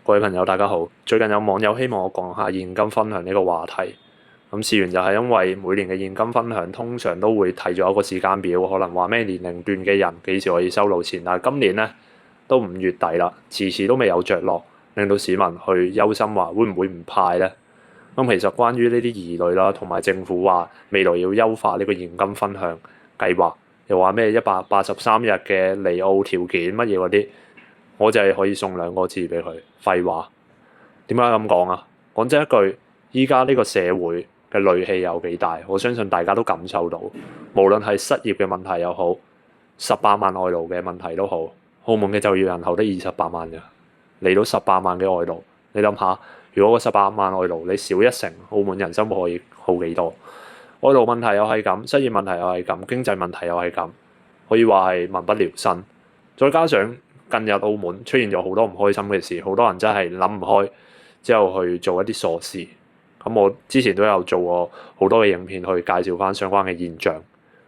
各位朋友，大家好。最近有網友希望我講下現金分享呢個話題。事緣就係因為每年嘅現金分享通常都會提咗一個時間表，可能話咩年齡段嘅人幾時可以收到錢。但係今年呢，都5月底啦，遲遲都未有着落，令到市民去憂心話會唔會唔派呢？其實關於呢啲疑慮啦，同埋政府話未來要優化呢個現金分享計劃，又話咩183日嘅離澳條件乜嘢嗰啲。我就係可以送2個字俾佢，廢話。點解咁講啊？講真一句，依家呢個社會嘅戾氣有幾大，我相信大家都感受到。無論係失業嘅問題又好，18萬外勞嘅問題都好，澳門嘅就業人口得28萬嘅，嚟到18萬嘅外勞，你諗下，如果個18萬外勞你少1成，澳門人生活可以好幾多？外勞問題又係咁，失業問題又係咁，經濟問題又係咁，可以話係民不聊生。再加上近日澳門出現咗好多唔開心嘅事，好多人真係諗唔開，之後去做一啲傻事。我之前都有做過好多嘅影片去介紹翻相關嘅現象。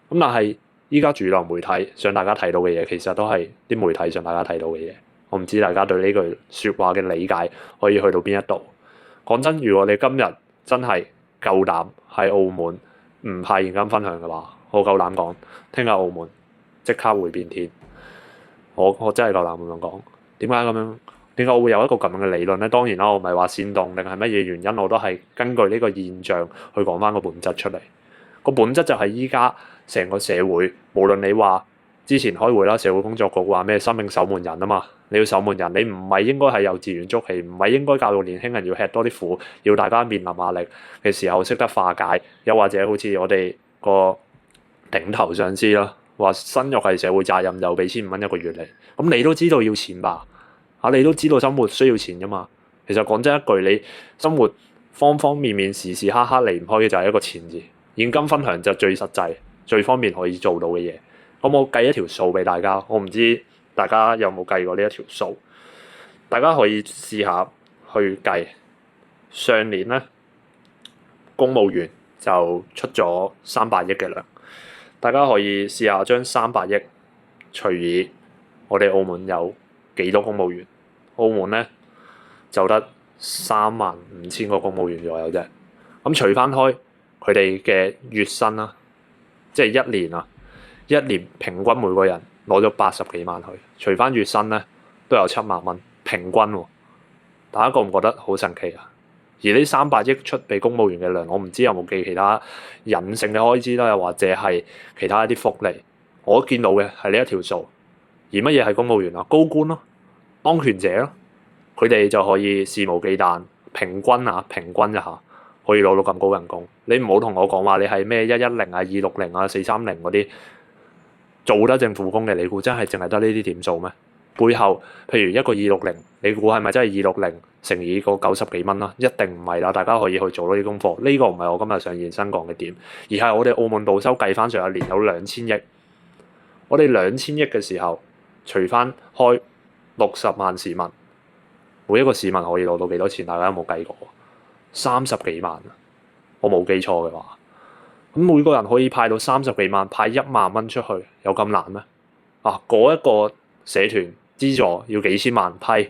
但係依家主流媒體想大家睇到嘅嘢，其實都係啲媒體想大家睇到嘅嘢。我唔知大家對呢句説話嘅理解可以去到邊一度。講真，如果你今日真係夠膽喺澳門唔派現金分享嘅話，我夠膽講，聽日澳門即刻會變天。我真係夠膽咁樣講。點解咁樣？點解我會有一個咁樣嘅理論咧？當然啦，我唔係話煽動定係乜嘢原因，我都係根據呢個現象去講翻個本質出嚟。個本質就係依家成個社會，無論你話之前開會啦，社會工作局話咩生命守門人啊嘛，你要守門人，你唔係應該係幼稚園捉起，唔係應該教導年輕人要吃多啲苦，要大家面臨壓力嘅時候識得化解，又或者好似我哋個頂頭上司啦。話生育係社會責任，就俾1500蚊一個月嚟。咁你都知道要錢吧？你都知道生活需要錢噶嘛？其實講真一句，你生活方方面面時時刻刻離唔開嘅就係一個錢字。現金分享就最實際、最方便可以做到嘅嘢。我計一條數俾大家，我唔知大家有冇計過呢一條數。大家可以試下去計。上年咧，公務員就出咗300億嘅糧。大家可以試下將300億除以我哋澳門有幾多公務員？澳門咧就得35000個公務員左右啫。除翻開佢哋嘅月薪啦，即係一年平均每個人攞咗80幾萬去，除翻月薪咧都有7萬蚊平均喎。大家覺唔覺得好神奇啊？而呢300億出俾公務員嘅糧，我唔知有冇記其他隱性嘅開支啦，又或者係其他一啲福利。我見到嘅係呢一條數。而乜嘢係公務員啊？高官咯，當權者咯，佢哋就可以肆無忌憚，平均一下可以攞到咁高人工。你唔好同我講話你係咩110啊、260啊、430嗰啲做得政府工嘅，你估真係淨係得呢啲點數咩？背後譬如一個260，你估係咪真係260乘以個90幾蚊啦？一定唔係啦，大家可以去做多啲功課。呢個唔係我今日想延伸講嘅點，而係我哋澳門賭收計翻上一年有2000億，我哋2000億嘅時候，除翻開60萬市民，每一個市民可以攞到幾多錢？大家有冇計過？30幾萬啊！我冇記錯嘅話，咁每個人可以派到30幾萬，派1萬蚊出去，有咁難咩？嗰一個社團資助要幾千萬批，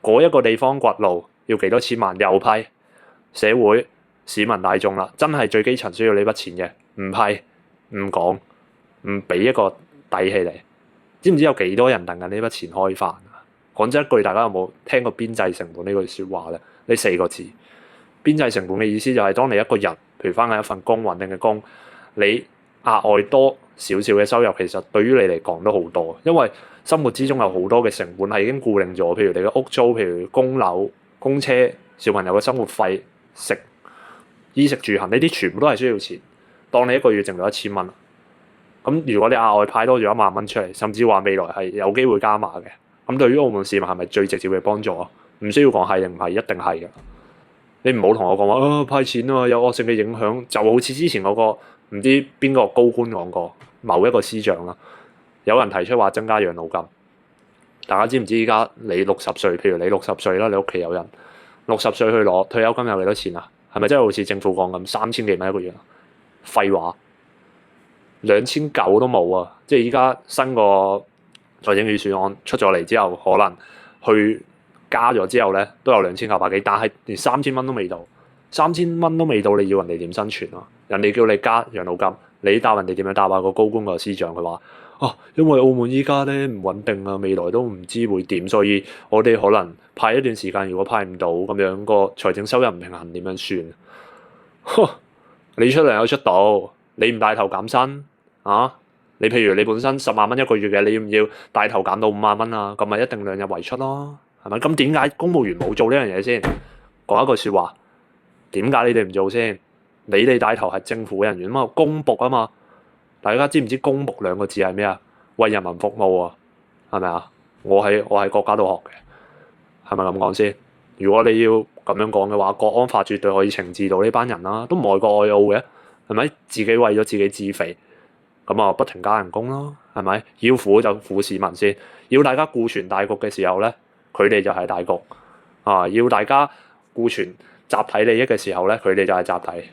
嗰一個地方掘路要幾多千萬又批，社會市民大眾啦，真係最基層需要呢筆錢嘅，唔批唔講，唔俾一個底氣嚟，知唔知有幾多人等緊呢筆錢開飯啊？講真一句，大家有冇聽過邊際成本呢句説話咧？呢4個字，邊際成本嘅意思就係當你一個人，譬如翻緊一份工穩定嘅工，你額外多少少嘅收入，其實對於你嚟講都好多，因為生活之中有好多嘅成本係已經固定咗，譬如你嘅屋租，譬如供樓、供車、小朋友嘅生活費、衣食住行呢啲全部都係需要錢。當你一個月剩到1000蚊，咁如果你額外派多咗1萬蚊出嚟，甚至話未來係有機會加碼嘅，咁對於澳門市民係咪最直接嘅幫助啊？唔需要講係定唔係，一定係嘅。你唔好同我講話派錢啊，有惡性嘅影響，就好似之前嗰個唔知邊個高官講過，某一個司長啦。有人提出話增加養老金，大家知唔知依家你60歲，譬如你60歲啦，你屋企有人60歲去攞退休金有幾多錢啊？係咪真係好似政府講咁3000幾蚊一個月啊？廢話，2900都冇啊！即係依家新個財政預算案出咗嚟之後，可能去加咗之後咧都有2900幾，但係連3000蚊都未到，3000蚊都未到，你要人哋點生存啊？人哋叫你加養老金，你答人哋點樣答啊？個高官個司長佢話：因為澳門依家咧唔穩定啊，未來都唔知會點，所以我哋可能派一段時間，如果派唔到咁樣個財政收入唔平衡點樣算？你出糧有出到，你唔帶頭減薪啊？你譬如你本身10萬蚊一個月嘅，你要唔要帶頭減到5萬蚊啊？咁咪一定量入為出咯，係咪？咁點解公務員冇做呢樣嘢先？講一句説話，點解你哋唔做先？你哋帶頭係政府人員啊嘛，公僕啊嘛，大家知唔知公僕兩個字係咩啊？為人民服務啊，係咪啊？我喺國家度學嘅，係咪咁講先？如果你要咁樣講嘅話，國安法絕對可以懲治到呢班人啦，都唔愛國愛澳嘅，係咪？自己為咗自己自肥，咁啊不停加人工咯，係咪？要苦就苦市民先，要大家顧全大局嘅時候咧，佢哋就係大局啊！要大家顧全集體利益嘅時候咧，佢哋就係集體。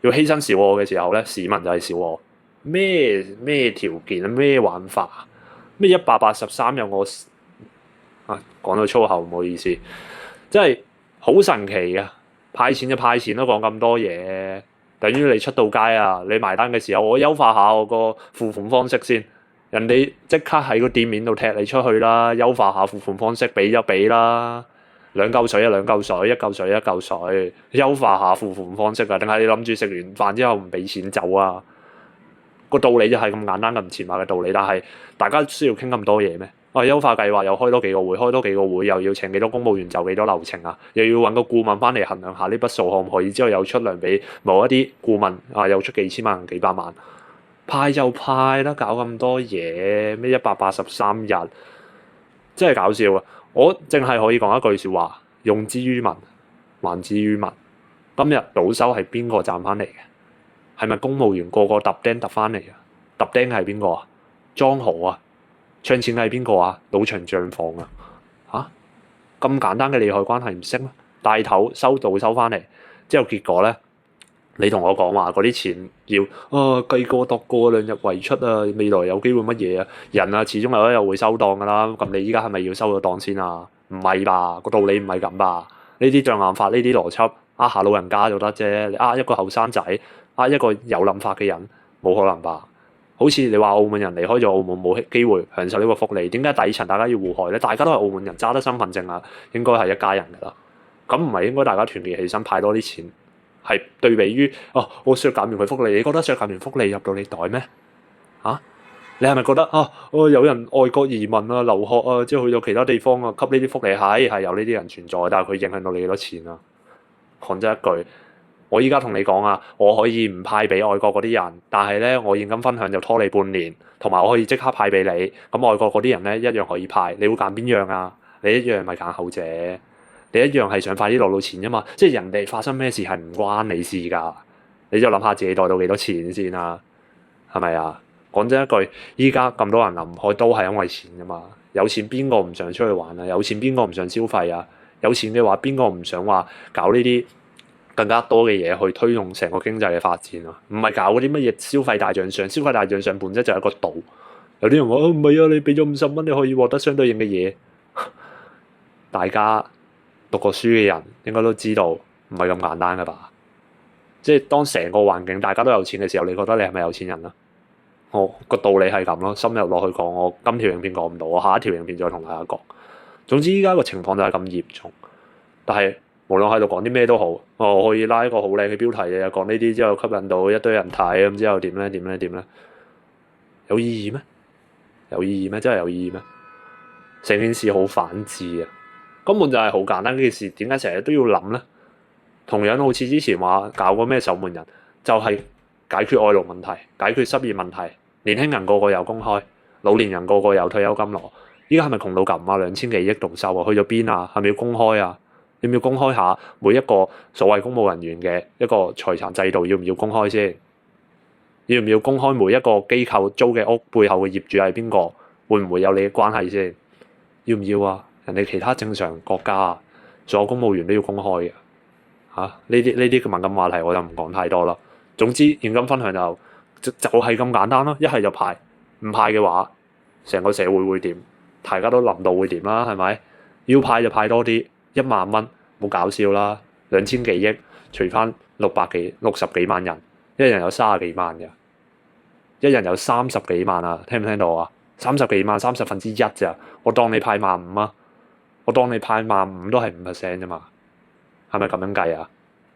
要犧牲小我嘅時候咧，市民就係小我。咩條件啊？咩玩法啊？咩183有我講到粗口唔好意思，真係好神奇嘅。派錢就派錢都講咁多嘢，等於你出到街啊，你埋單嘅時候，我優化下我個付款方式先。人哋即刻喺個店面度踢你出去啦，優化下付款方式，俾就俾啦。2嚿水就2嚿水，1嚿水1嚿水，優化下付款方式啊！定係你諗住食完飯之後唔俾錢走啊？個道理就係咁簡單咁淺白嘅道理，但係大家需要傾咁多嘢咩？優化計劃又開多幾個會，開多幾個會又要請幾多公務員，就幾多流程啊？又要揾個顧問翻嚟衡量下呢筆數可唔可以，之後又出糧俾某一啲顧問又出幾千萬幾百萬，派就派啦，搞咁多嘢咩183日，真係搞笑啊！我淨係可以講一句説話：用之於民，還之於民。今日賭收係邊個賺翻嚟嘅？係咪公務員個個揼釘揼翻嚟啊？揼釘係邊個啊？莊豪啊？唱錢係邊個啊？賭場帳房啊？咁簡單嘅利害關係唔識咩？帶頭收賭收翻嚟之後，結果咧，你同我講話嗰啲錢要計過度過量入為出啊，未來有機會乜嘢啊？人啊，始終有一日會收檔噶啦。咁你依家係咪要收咗檔先啊？唔係吧？個道理唔係咁吧？呢啲障眼法，呢啲邏輯，下老人家就得啫。你一個後生仔，一個有諗法嘅人，冇可能吧？好似你話澳門人離開咗澳門冇機會享受呢個福利，點解底層大家要互害咧？大家都係澳門人，揸得身份證啊，應該係一家人噶啦。咁唔係應該大家團結起身派多啲錢？係對比於我削減完佢福利，你覺得削減完福利入到你袋咩？你係咪覺得有人外國移民啊、留學啊，即係去到其他地方啊，吸呢啲福利係有呢啲人存在，但係佢影響到你幾多錢啊？講真一句，我依家同你講啊，我可以唔派俾外國嗰啲人，但係咧我現金分享就拖你半年，同埋我可以即刻派俾你。咁外國嗰啲人咧一樣可以派，你會揀邊樣啊？你一樣咪揀後者。你一樣係想快啲攞到錢啫嘛，即係人哋發生咩事係唔關你事㗎，你就諗下自己袋到幾多錢先啦，係咪啊？講真一句，依家咁多人離唔開都係因為錢㗎嘛。有錢邊個唔想出去玩啊？有錢邊個唔想消費啊？有錢嘅話，邊個唔想話搞呢啲更加多嘅嘢去推動成個經濟嘅發展啊？唔係搞嗰啲乜嘢消費大獎賞，消費大獎賞本質就係一個賭。有啲人話唔係啊，你俾咗50蚊，你可以獲得相對應嘅嘢。大家讀過書嘅人應該都知道，唔係咁簡單㗎吧？即係當成個環境大家都有錢嘅時候，你覺得你係咪有錢人啊？個道理係咁咯，深入落去講，我今條影片講唔到，我下一條影片再同大家講。總之依家個情況就係咁嚴重，但係無論喺度講啲咩都好，我可以拉一個好靚嘅標題嘅，講呢啲之後吸引到一堆人睇，咁之後點咧？有意義咩？有意義咩？真係有意義咩？成件事好反智啊！根本就係好簡單呢件事，點解成日都要諗咧？同樣好似之前話搞個咩守門人，就係解決外勞問題、解決失業問題。年輕人個個有工開，老年人個個有退休金攞。依家係咪窮到咁啊？2000幾億動收啊，去咗邊啊？係咪要公開啊？要唔要公開下每一個所謂公務人員嘅一個財產制度？要唔要公開先？要唔要公開每一個機構租嘅屋背後嘅業主係邊個？會唔會有你嘅關係先？要唔要啊？人哋其他正常國家啊，所有公務員都要公開嘅嚇。呢啲嘅敏感話題我就唔講太多啦。總之現金分享就係咁簡單咯。一係就派，唔派嘅話，成個社會會點？大家都諗到會點啦，係咪？要派就派多啲，1萬蚊冇搞笑啦，2000幾億除翻60幾萬人，一人有30幾萬嘅，一人有30幾萬啊，聽唔聽到啊？30幾萬1/30咋？我當你派15,000啊，我當你派15,000都係5% 啫嘛，係咪咁樣計啊？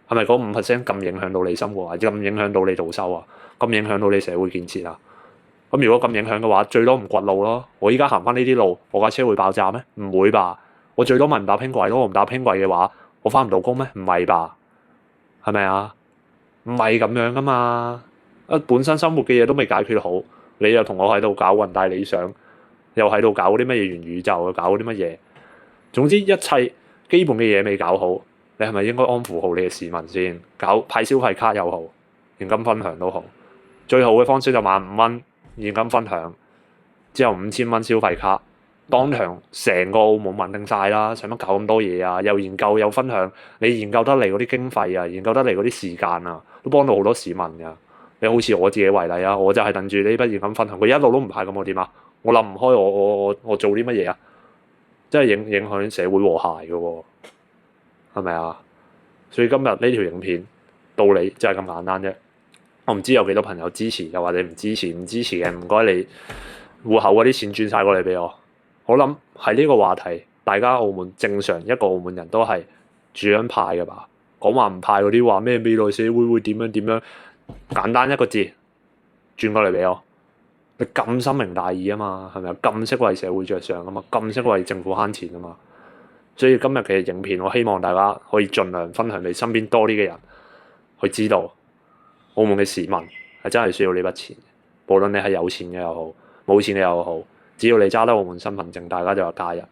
係咪嗰5% 咁影響到你生活啊？咁影響到你導收啊？咁影響到你社會建設啊？咁如果咁影響嘅話，最多唔掘路咯。我依家行翻呢啲路，我架車會爆炸咩？唔會吧？我最多咪唔搭輕軌咯。我唔搭輕軌嘅話，我翻唔到工咩？唔係吧？係咪啊？唔係咁樣噶嘛。本身生活嘅嘢都未解決好，你又同我喺度搞宏大理想，又喺度搞啲乜嘢元宇宙，搞啲乜嘢？總之一切基本嘅嘢未搞好，你係咪應該安撫好你嘅市民先？派消費卡又好，現金分享都好，最好嘅方式就15,000現金分享，之後5000蚊消費卡，當場成個澳門穩定晒啦，使乜搞咁多嘢啊？又研究又分享，你研究得嚟嗰啲經費啊，研究得嚟嗰啲時間啊，都幫到好多市民㗎。你好似我自己為例啊，我就係等住呢筆現金分享，佢一路都唔派咁我點啊？我諗唔開，我做啲乜嘢啊？真係影響社會和諧嘅喎，係咪啊？所以今日呢條影片道理就係咁簡單啫。我唔知有幾多朋友支持，又或者唔支持嘅，唔該你戶口嗰啲錢轉晒過嚟俾我。我諗喺呢個話題，大家澳門正常一個澳門人都係主張派嘅吧？講話唔派嗰啲話咩未來社會會點樣？簡單一個字轉過嚟俾我。你咁深明大義啊嘛，係咪啊？咁識為社會着想啊嘛，咁識為政府慳錢啊嘛。所以今日嘅影片，我希望大家可以盡量分享俾身邊多啲嘅人去知道。澳門嘅市民係真係需要呢筆錢，無論你係有錢嘅又好，冇錢嘅又好，只要你揸得澳門身份證，大家就係家人。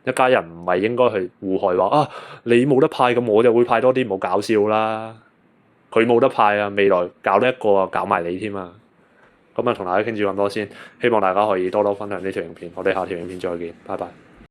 一家人唔係應該去互害話啊，你冇得派咁，我就會派多啲，唔好搞笑啦。佢冇得派啊，未來搞得一個啊，搞埋你添啊。咁啊，同大家傾住咁多先，希望大家可以多多分享呢條影片。我哋下條影片再見，拜拜。